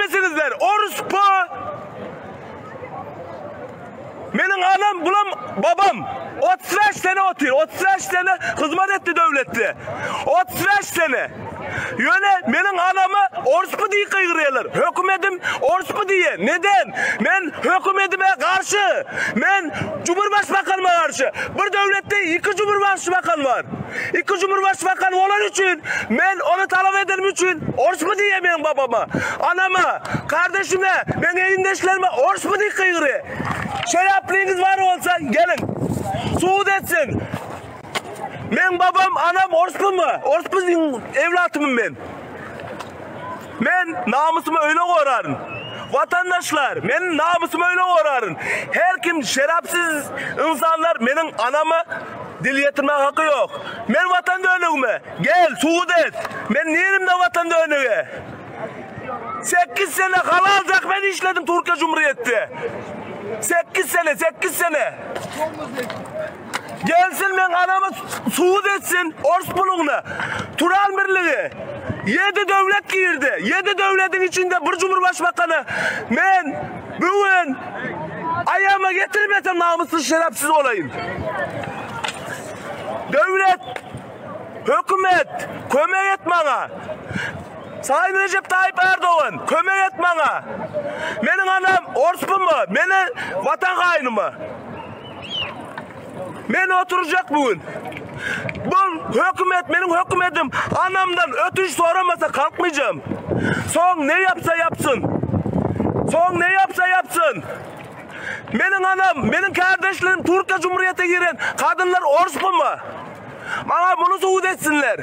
Bilmesinizler. Orospu. Benim anam bulam babam 35 sene oturuyor. 35 sene hizmet etti devlette. 35 sene. Yöne benim anamı orospu diye kıygırıyorlar. Hükümetim orospu diye. Neden? Ben hükümetime karşı. Ben Cumhurbaşkanıma karşı. Bir devlette 2 Cumhurbaşkanı var. 2 Cumhurbaşkanı olan için ben onu talep ederim için orospu diye benim babama. Anama, kardeşime, ben elindeşlerime orospu diye kıygırıyor. Şerefliğiniz var olsa gelin. Suud etsin. Ben babam, anam orospu mu? Orospu evlatımım ben. Ben namusumu öyle korarım. Vatandaşlar, benim namusumu öyle korarım. Her kim şerefsiz insanlar benim anamı dil yetirme hakkı yok. Ben vatan dönüğüme. Gel, suud et. Ben niyelim de vatan dönüğü? 8 sene kalalacak ben işledim Türkiye Cumhuriyeti. 8 sene. Gelsin ben anamı suud etsin orospuluğuna. Turan Birliği 7 devlet girdi. 7 devletin içinde bir Cumhurbaşkanı. Ben bugün ayağıma getirmesem namussuz şerefsiz olayım. Devlet, hükümet kömek et bana. Sayın Recep Tayyip Erdoğan kömek et bana. Benim anam orospu mu? Beni vatan haini mi? Ben oturacak bugün. Bu hükümet, benim hükümetim anamdan ötüş soramasa kalkmayacağım. Son ne yapsa yapsın. Benim anam, benim kardeşlerim Türkiye Cumhuriyeti'ne giren kadınlar orospu mu? Bana bunu suud etsinler.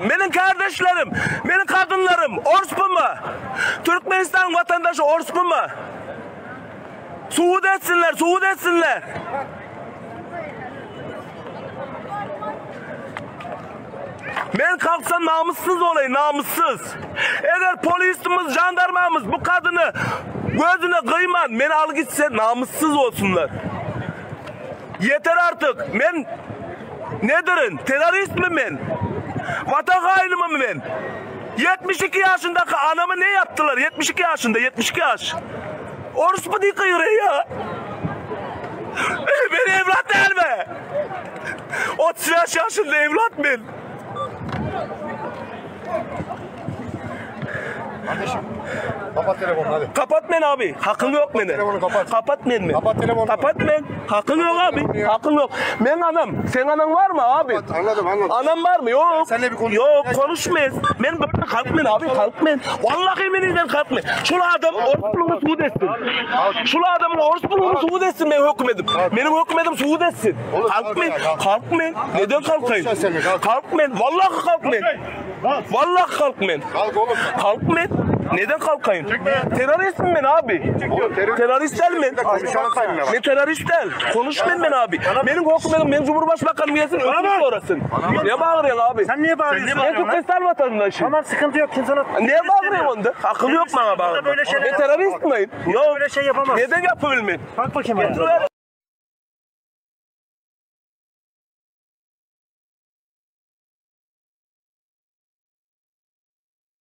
Benim kardeşlerim, benim kadınlarım orospu mu? Türkmenistan vatandaşı orospu mu? Suud etsinler. Ben kalksam namussuz olayım, namussuz. Eğer polisimiz, jandarmamız bu kadını gözüne kıyman, beni al gitse namussuz olsunlar. Yeter artık. Ben nedir'in? Terörist mi ben? Vatan haini mi ben? 72 yaşındaki anamı ne yaptılar? 72 yaş. Orospu diye kıyırıyor ya. Benim evlat değil mi? 35 yaşında evlat ben. Kardeşim, kapat telefonu hadi. Kapatmayın abi. Hakkın yok benim. Telefonu kapat. Kapatmayın. Kapat telefonu. Kapatmayın. Hakkın yok abi. Hakkın yok. Ben anam. Sen anan var mı abi? Anladım. Anam var mı? Yok. Seninle bir konuş. Yok konuşmayız. Ben böyle kalkmayın abi. Kalkmayın. Vallahi eminizden kalkmayın. Şunu adam orospuluğunu suud etsin. Şunu adamın orospuluğunu suud etsin benim hükümetim. Benim hükümetim suud etsin. Kalkmayın. Kalkmayın. Neden kalkayım? Kalkmayın. Vallahi kalkmayın. Kalk oğlum. Kalkmayın. Neden kalkayım? Teröristim ben abi. Terörist değil mi? Ne terörist değil. Konuşmayın ben abi. Benim hükümetim, benim Cumhurbaşkanım gelsin ötürü orasın. Ne bağırıyorsun abi? Sen niye bağırıyorsun? Ben Türkmenistan vatandaşıyım. Tamam sıkıntı yok. Kimse Niye bağırıyorsun onda? Akıl yok bana bağırma. Ne terörist miyim? Yok. Böyle şey yapamaz. Neden yapabilmem? Bak bakayım ya.